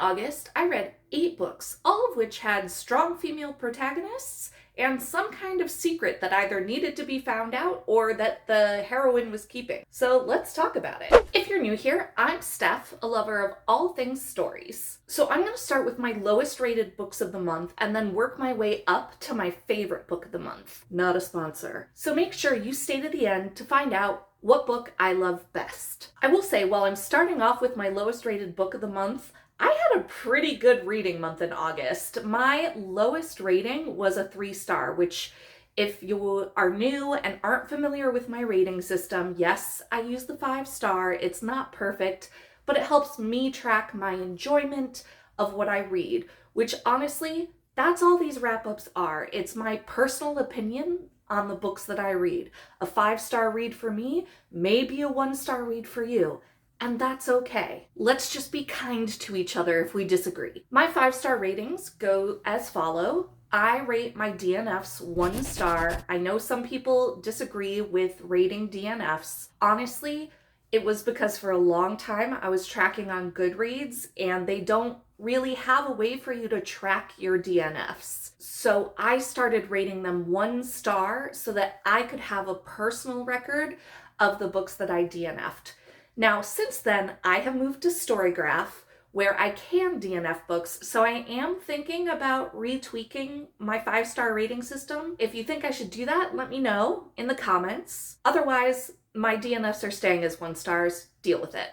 August, I read 8 books, all of which had strong female protagonists and some kind of secret that either needed to be found out or that the heroine was keeping. So let's talk about it. If you're new here, I'm Steph, a lover of all things stories. So I'm going to start with my lowest rated books of the month and then work my way up to my favorite book of the month. Not a sponsor. So make sure you stay to the end to find out what book I love best. I will say, while I'm starting off with my lowest rated book of the month, I had a pretty good reading month in August. My lowest rating was a 3-star, which, if you are new and aren't familiar with my rating system, yes, I use the 5-star. It's not perfect, but it helps me track my enjoyment of what I read, which honestly, that's all these wrap-ups are. It's my personal opinion on the books that I read. A 5-star read for me may be a 1-star read for you. And that's okay. Let's just be kind to each other if we disagree. My 5-star ratings go as follow. I rate my DNFs 1 star. I know some people disagree with rating DNFs. Honestly, it was because for a long time I was tracking on Goodreads and they don't really have a way for you to track your DNFs. So I started rating them 1 star so that I could have a personal record of the books that I DNF'd. Now, since then, I have moved to Storygraph, where I can DNF books, so I am thinking about retweaking my 5-star rating system. If you think I should do that, let me know in the comments. Otherwise, my DNFs are staying as 1 stars. Deal with it.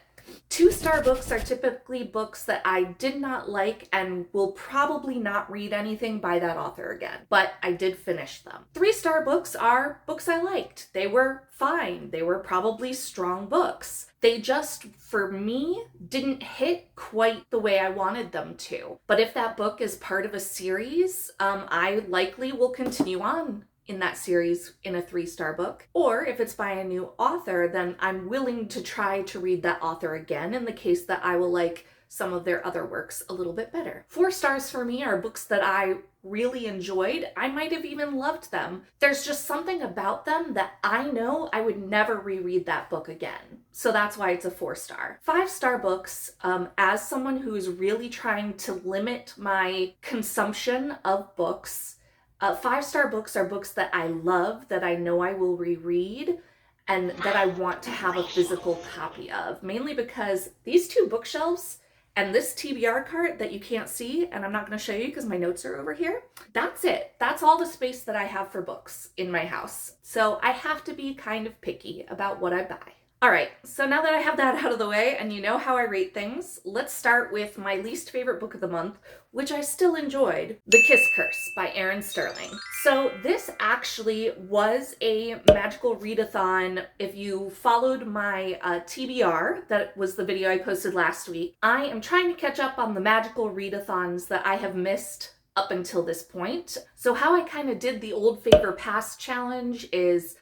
2-star books are typically books that I did not like and will probably not read anything by that author again, but I did finish them. 3-star books are books I liked. They were fine. They were probably strong books. They just, for me, didn't hit quite the way I wanted them to. But if that book is part of a series, I likely will continue on in that series in a 3-star book. Or if it's by a new author, then I'm willing to try to read that author again in the case that I will like some of their other works a little bit better. 4 stars for me are books that I really enjoyed. I might have even loved them. There's just something about them that I know I would never reread that book again. So that's why it's a 4-star. 5-star books, as someone who is really trying to limit my consumption of books, 5-star books are books that I love, that I know I will reread, and that I want to have a physical copy of. Mainly because these 2 bookshelves and this TBR cart that you can't see, and I'm not going to show you because my notes are over here, that's it. That's all the space that I have for books in my house. So I have to be kind of picky about what I buy. All right, so now that I have that out of the way and you know how I rate things, let's start with my least favorite book of the month, which I still enjoyed, The Kiss Curse by Erin Sterling. So this actually was a magical readathon. If you followed my TBR, that was the video I posted last week, I am trying to catch up on the magical readathons that I have missed up until this point. So how I kind of did the old favor past challenge is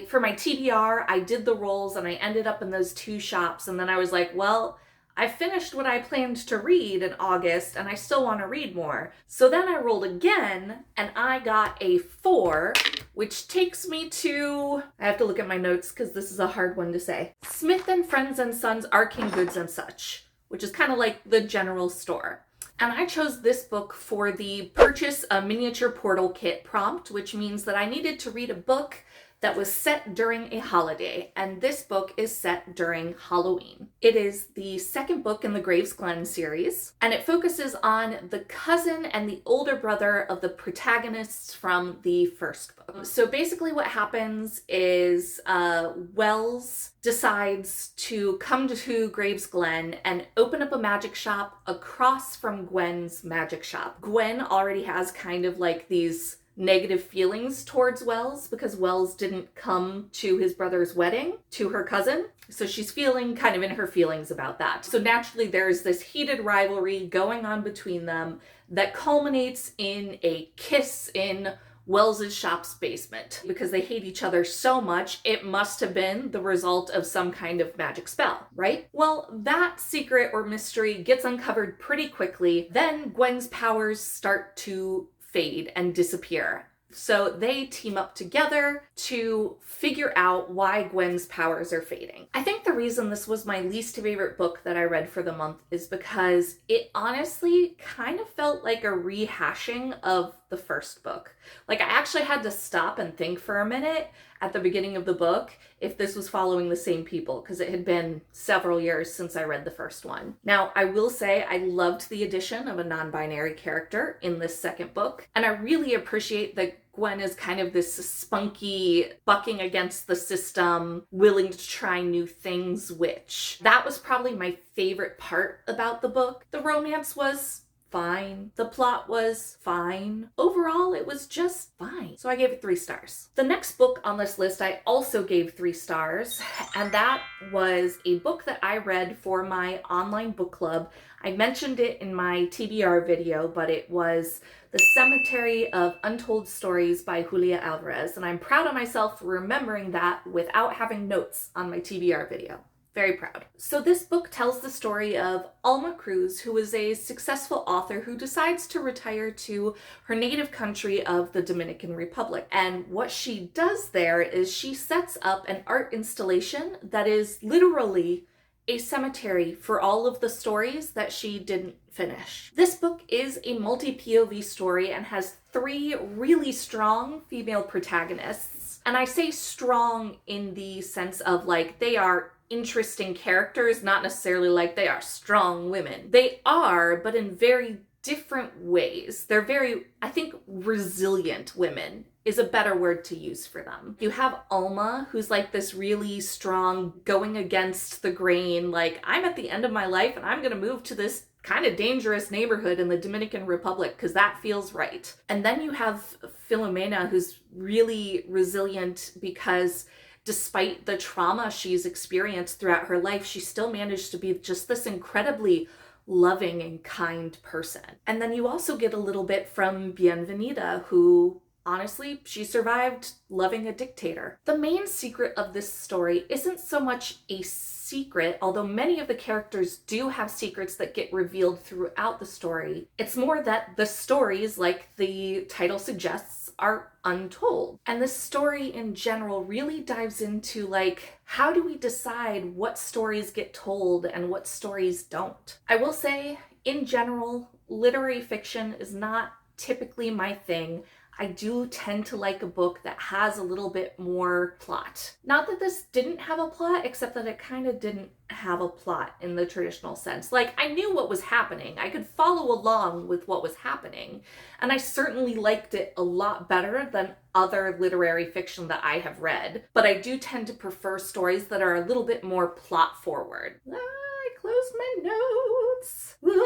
for my TBR, I did the rolls and I ended up in those 2 shops. And then I was like, well, I finished what I planned to read in August and I still want to read more. So then I rolled again and I got a 4, which takes me to, I have to look at my notes because this is a hard one to say, Smith and Friends and Sons Arcane Goods and Such, which is kind of like the general store. And I chose this book for the purchase a miniature portal kit prompt, which means that I needed to read a book that was set during a holiday, and this book is set during Halloween. It is the 2nd book in the Graves Glen series, and it focuses on the cousin and the older brother of the protagonists from the 1st book. So basically what happens is Wells decides to come to Graves Glen and open up a magic shop across from Gwen's magic shop. Gwen already has kind of like these negative feelings towards Wells because Wells didn't come to his brother's wedding to her cousin. So she's feeling kind of in her feelings about that. So naturally there's this heated rivalry going on between them that culminates in a kiss in Wells's shop's basement because they hate each other so much. It must have been the result of some kind of magic spell, right? Well, that secret or mystery gets uncovered pretty quickly. Then Gwen's powers start to fade and disappear. So they team up together to figure out why Gwen's powers are fading. I think the reason this was my least favorite book that I read for the month is because it honestly kind of felt like a rehashing of the first book. Like, I actually had to stop and think for a minute at the beginning of the book if this was following the same people, because it had been several years since I read the first one. Now, I will say I loved the addition of a non-binary character in this second book, and I really appreciate that Gwen is kind of this spunky, bucking against the system, willing to try new things witch. That was probably my favorite part about the book. The romance was fine. The plot was fine. Overall, it was just fine. So I gave it 3 stars. The next book on this list I also gave 3 stars, and that was a book that I read for my online book club. I mentioned it in my TBR video, but it was The Cemetery of Untold Stories by Julia Alvarez, and I'm proud of myself for remembering that without having notes on my TBR video. Very proud. So this book tells the story of Alma Cruz, who is a successful author who decides to retire to her native country of the Dominican Republic. And what she does there is she sets up an art installation that is literally a cemetery for all of the stories that she didn't finish. This book is a multi-POV story and has 3 really strong female protagonists. And I say strong in the sense of like they are interesting characters, not necessarily like they are strong women. They are, but in very different ways. They're very, I think, resilient women is a better word to use for them. You have Alma, who's like this really strong, going against the grain, like, I'm at the end of my life and I'm gonna move to this kind of dangerous neighborhood in the Dominican Republic because that feels right. And then you have Filomena, who's really resilient because despite the trauma she's experienced throughout her life, she still managed to be just this incredibly loving and kind person. And then you also get a little bit from Bienvenida, who honestly, she survived loving a dictator. The main secret of this story isn't so much a secret, although many of the characters do have secrets that get revealed throughout the story. It's more that the stories, like the title suggests, are untold. And the story in general really dives into like, how do we decide what stories get told and what stories don't? I will say, in general, literary fiction is not typically my thing. I do tend to like a book that has a little bit more plot. Not that this didn't have a plot, except that it kind of didn't have a plot in the traditional sense. Like, I knew what was happening. I could follow along with what was happening. And I certainly liked it a lot better than other literary fiction that I have read. But I do tend to prefer stories that are a little bit more plot forward. I closed my notes. No.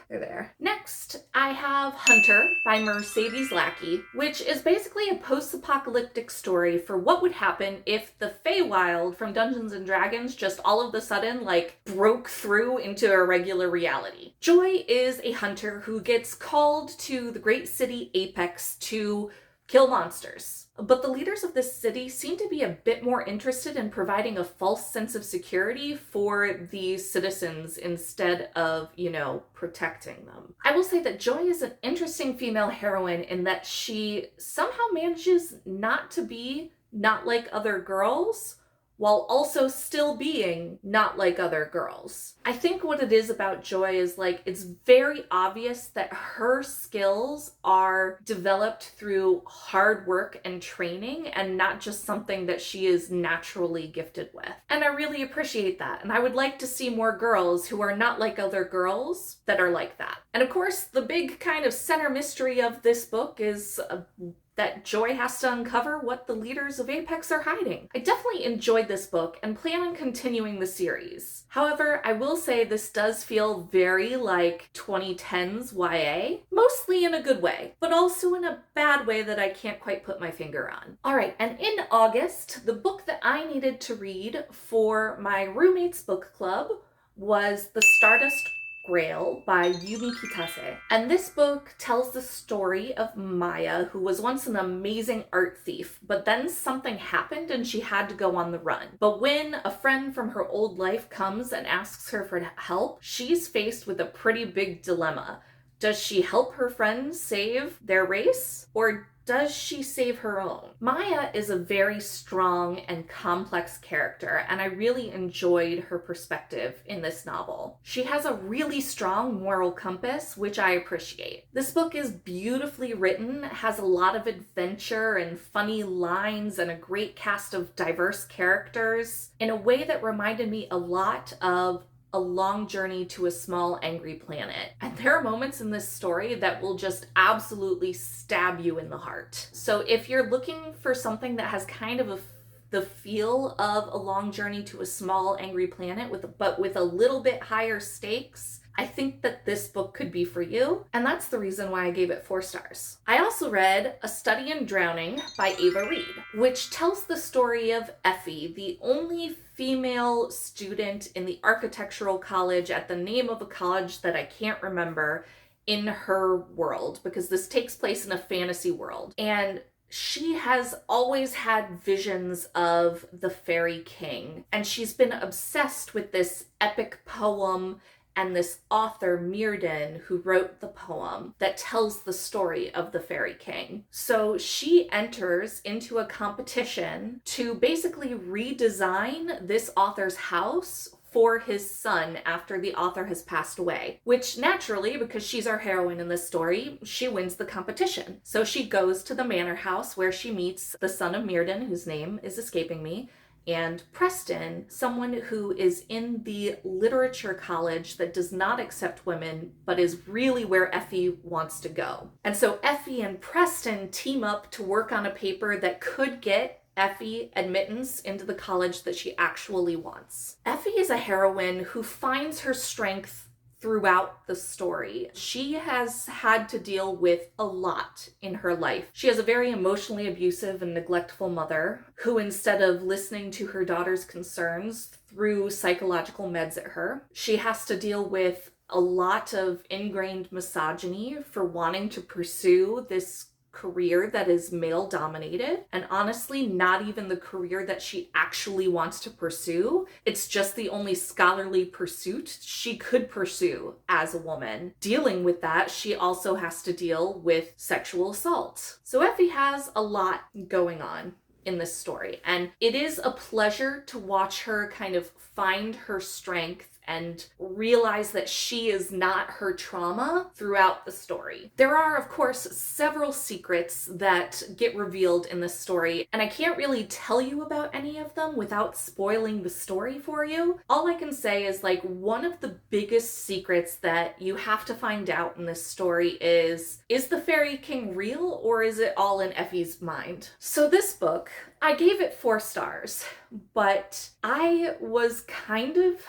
They're there. Next, I have Hunter by Mercedes Lackey, which is basically a post-apocalyptic story for what would happen if the Feywild from Dungeons & Dragons just all of a sudden, like, broke through into a regular reality. Joy is a hunter who gets called to the great city Apex to kill monsters. But the leaders of this city seem to be a bit more interested in providing a false sense of security for the citizens instead of, protecting them. I will say that Joy is an interesting female heroine in that she somehow manages not to be not like other girls, while also still being not like other girls. I think what it is about Joy is like, it's very obvious that her skills are developed through hard work and training and not just something that she is naturally gifted with. And I really appreciate that. And I would like to see more girls who are not like other girls that are like that. And of course, the big kind of center mystery of this book is that Joy has to uncover what the leaders of Apex are hiding. I definitely enjoyed this book and plan on continuing the series. However, I will say this does feel very like 2010s YA, mostly in a good way, but also in a bad way that I can't quite put my finger on. All right, and in August, the book that I needed to read for my roommate's book club was The Stardust Grail by Yumi Kitase. And this book tells the story of Maya, who was once an amazing art thief, but then something happened and she had to go on the run. But when a friend from her old life comes and asks her for help, she's faced with a pretty big dilemma. Does she help her friends save their race? Or does she save her own? Maya is a very strong and complex character, and I really enjoyed her perspective in this novel. She has a really strong moral compass, which I appreciate. This book is beautifully written, has a lot of adventure and funny lines, and a great cast of diverse characters in a way that reminded me a lot of A Long Journey to a Small Angry Planet. And there are moments in this story that will just absolutely stab you in the heart. So if you're looking for something that has kind of the feel of A Long Journey to a Small Angry Planet, but with a little bit higher stakes, I think that this book could be for you, and that's the reason why I gave it 4 stars. I also read A Study in Drowning by Ava Reed, which tells the story of Effie, the only female student in the architectural college at the name of a college that I can't remember in her world, because this takes place in a fantasy world. And she has always had visions of the Fairy King, and she's been obsessed with this epic poem and this author, Mirden, who wrote the poem that tells the story of the Fairy King. So she enters into a competition to basically redesign this author's house for his son after the author has passed away, which naturally, because she's our heroine in this story, she wins the competition. So she goes to the manor house where she meets the son of Mirden, whose name is escaping me, and Preston, someone who is in the literature college that does not accept women, but is really where Effie wants to go. And so Effie and Preston team up to work on a paper that could get Effie admittance into the college that she actually wants. Effie is a heroine who finds her strength throughout the story. She has had to deal with a lot in her life. She has a very emotionally abusive and neglectful mother who, instead of listening to her daughter's concerns, threw psychological meds at her. She has to deal with a lot of ingrained misogyny for wanting to pursue this career that is male dominated, and honestly not even the career that she actually wants to pursue. It's just the only scholarly pursuit she could pursue as a woman. Dealing with that, she also has to deal with sexual assault. So Effie has a lot going on in this story, and it is a pleasure to watch her kind of find her strength and realize that she is not her trauma throughout the story. There are, of course, several secrets that get revealed in this story, and I can't really tell you about any of them without spoiling the story for you. All I can say is, like, one of the biggest secrets that you have to find out in this story is the Fairy King real, or is it all in Effie's mind? So this book, I gave it 4 stars, but I was kind of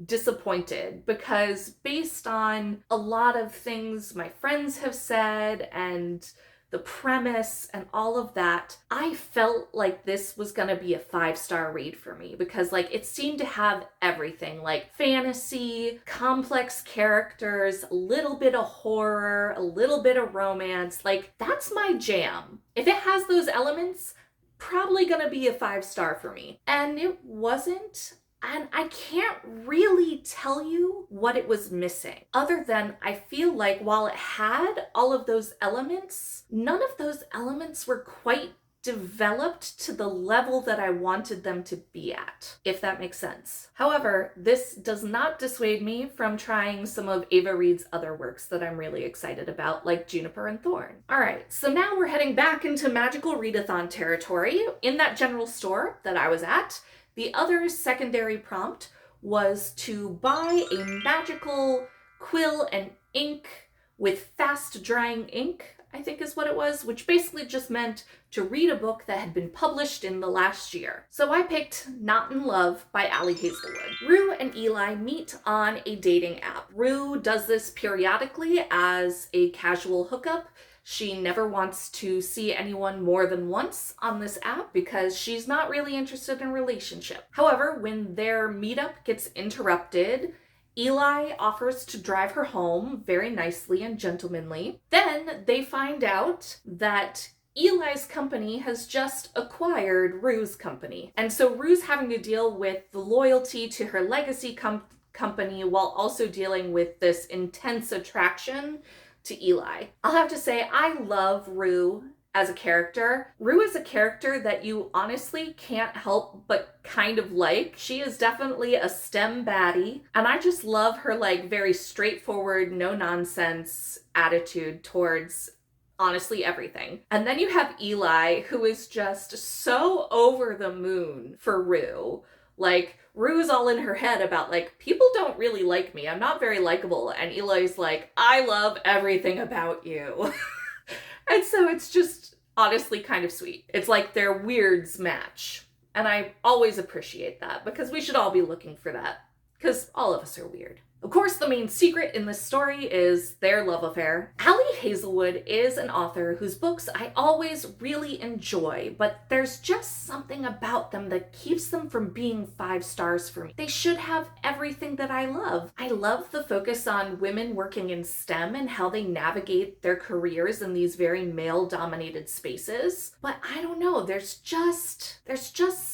disappointed because based on a lot of things my friends have said and the premise and all of that, I felt like this was gonna be a 5-star read for me because, like, it seemed to have everything, like fantasy, complex characters, a little bit of horror, a little bit of romance. Like, that's my jam. If it has those elements, probably gonna be a 5-star for me. And it wasn't. And I can't really tell you what it was missing, other than I feel like while it had all of those elements, none of those elements were quite developed to the level that I wanted them to be at, if that makes sense. However, this does not dissuade me from trying some of Ava Reed's other works that I'm really excited about, like Juniper and Thorn. All right, so now we're heading back into magical readathon territory. In that general store that I was at, the other secondary prompt was to buy a magical quill and ink with fast drying ink, I think is what it was, which basically just meant to read a book that had been published in the last year. So I picked Not in Love by Ali Hazelwood. Rue and Eli meet on a dating app. Rue does this periodically as a casual hookup. She never wants to see anyone more than once on this app because she's not really interested in a relationship. However, when their meetup gets interrupted, Eli offers to drive her home very nicely and gentlemanly. Then they find out that Eli's company has just acquired Rue's company. And so Rue's having to deal with the loyalty to her legacy company while also dealing with this intense attraction to Eli. I'll have to say, I love Rue as a character. Rue is a character that you honestly can't help but kind of like. She is definitely a STEM baddie, and I just love her like very straightforward, no nonsense attitude towards honestly everything. And then you have Eli, who is just so over the moon for Rue. Like, Rue's all in her head about, like, people don't really like me. I'm not very likable. And Eli's like, I love everything about you. And so it's just honestly kind of sweet. It's like their weirds match. And I always appreciate that, because we should all be looking for that, because all of us are weird. Of course, the main secret in this story is their love affair. Ali Hazelwood is an author whose books I always really enjoy, but there's just something about them that keeps them from being 5 stars for me. They should have everything that I love. I love the focus on women working in STEM and how they navigate their careers in these very male-dominated spaces. But I don't know, there's just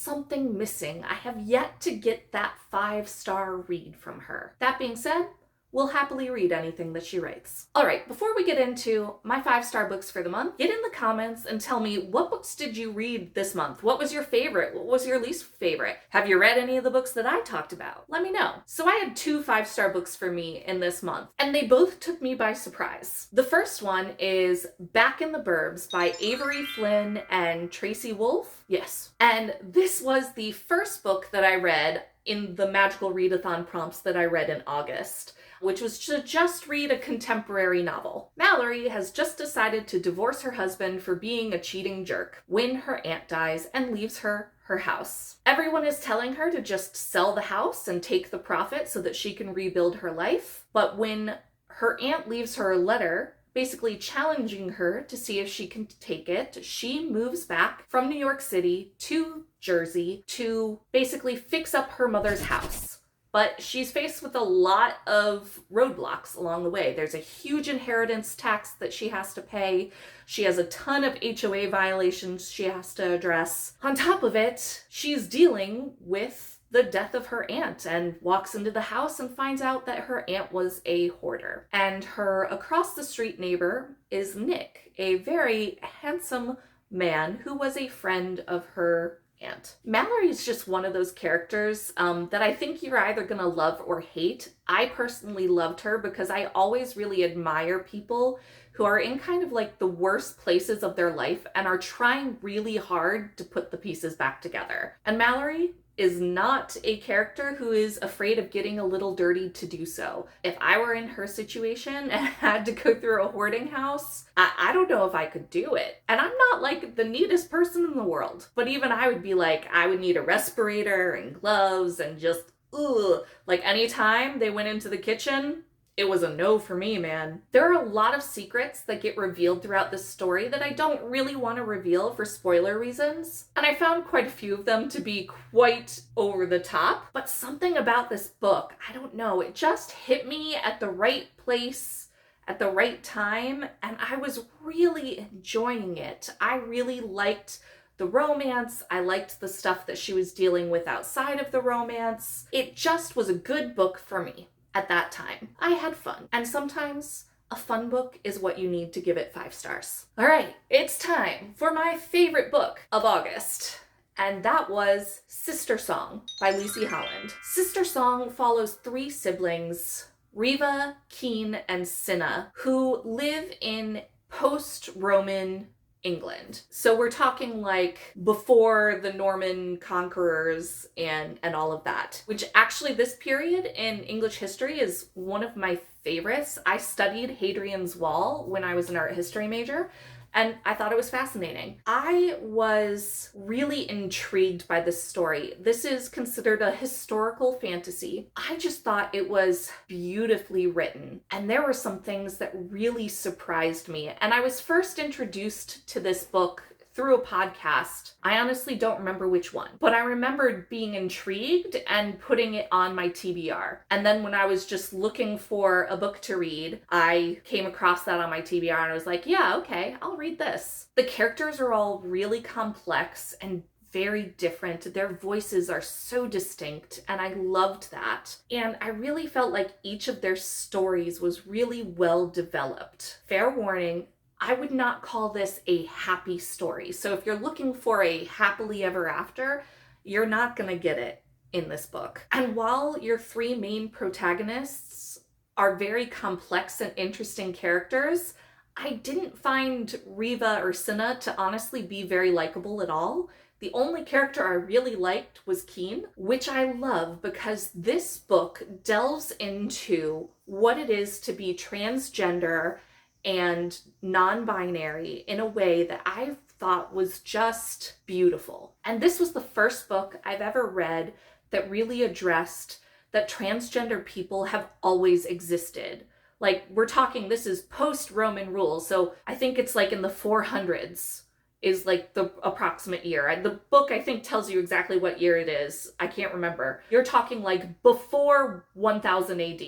something missing. I have yet to get that 5-star read from her. That being said, we'll happily read anything that she writes. All right, before we get into my 5-star books for the month, get in the comments and tell me, what books did you read this month? What was your favorite? What was your least favorite? Have you read any of the books that I talked about? Let me know. So I had 2 5-star books for me in this month, and they both took me by surprise. The first one is Back in the Burbs by Avery Flynn and Tracy Wolff. Yes. And this was the first book that I read in the Magical Readathon prompts that I read in August, which was to just read a contemporary novel. Mallory has just decided to divorce her husband for being a cheating jerk when her aunt dies and leaves her house. Everyone is telling her to just sell the house and take the profit so that she can rebuild her life. But when her aunt leaves her a letter basically challenging her to see if she can take it, she moves back from New York City to Jersey to basically fix up her mother's house. But she's faced with a lot of roadblocks along the way. There's a huge inheritance tax that she has to pay. She has a ton of HOA violations she has to address. On top of it, she's dealing with the death of her aunt and walks into the house and finds out that her aunt was a hoarder. And her across the street neighbor is Nick, a very handsome man who was a friend of her aunt. Mallory is just one of those characters that I think you're either gonna love or hate. I personally loved her because I always really admire people who are in kind of like the worst places of their life and are trying really hard to put the pieces back together. And Mallory is not a character who is afraid of getting a little dirty to do so. If I were in her situation and had to go through a hoarding house, I don't know if I could do it. And I'm not like the neatest person in the world, but even I would be like, I would need a respirator and gloves and just, ugh. Like anytime they went into the kitchen, it was a no for me, man. There are a lot of secrets that get revealed throughout this story that I don't really want to reveal for spoiler reasons, and I found quite a few of them to be quite over the top, but something about this book, I don't know, it just hit me at the right place at the right time, and I was really enjoying it. I really liked the romance. I liked the stuff that she was dealing with outside of the romance. It just was a good book for me. At that time, I had fun. And sometimes a fun book is what you need to give it 5 stars. All right, it's time for my favorite book of August. And that was Sister Song by Lucy Holland. Sister Song follows 3 siblings, Riva, Keen, and Cinna, who live in post-Roman England. So we're talking like before the Norman conquerors and all of that, which actually this period in English history is one of my favorites. I studied Hadrian's Wall when I was an art history major, and I thought it was fascinating. I was really intrigued by this story. This is considered a historical fantasy. I just thought it was beautifully written, and there were some things that really surprised me. And I was first introduced to this book through a podcast. I honestly don't remember which one, but I remembered being intrigued and putting it on my TBR. And then when I was just looking for a book to read, I came across that on my TBR and I was like, yeah, okay, I'll read this. The characters are all really complex and very different. Their voices are so distinct, and I loved that. And I really felt like each of their stories was really well developed. Fair warning, I would not call this a happy story. So if you're looking for a happily ever after, you're not going to get it in this book. And while your three main protagonists are very complex and interesting characters, I didn't find Riva or Cinna to honestly be very likable at all. The only character I really liked was Keen, which I love because this book delves into what it is to be transgender and non-binary in a way that I thought was just beautiful. And this was the first book I've ever read that really addressed that transgender people have always existed. Like, we're talking, this is post-Roman rule, so I think it's like in the 400s is like the approximate year. The book, I think, tells you exactly what year it is. I can't remember. You're talking like before 1000 AD,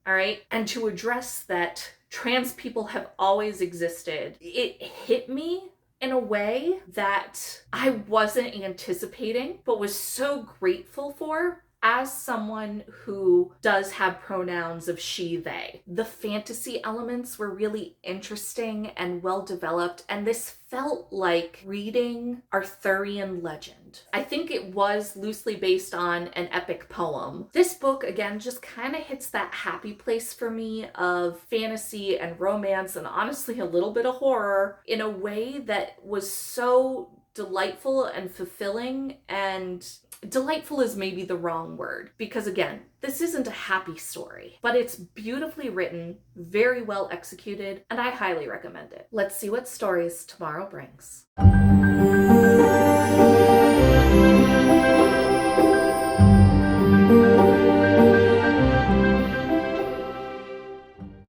all right? And to address that trans people have always existed, it hit me in a way that I wasn't anticipating, but was so grateful for as someone who does have pronouns of she, they. The fantasy elements were really interesting and well developed, and this felt like reading Arthurian legend. I think it was loosely based on an epic poem. This book, again, just kind of hits that happy place for me of fantasy and romance and honestly a little bit of horror in a way that was so delightful and fulfilling. And delightful is maybe the wrong word because, again, this isn't a happy story, but it's beautifully written, very well executed, and I highly recommend it. Let's see what stories tomorrow brings.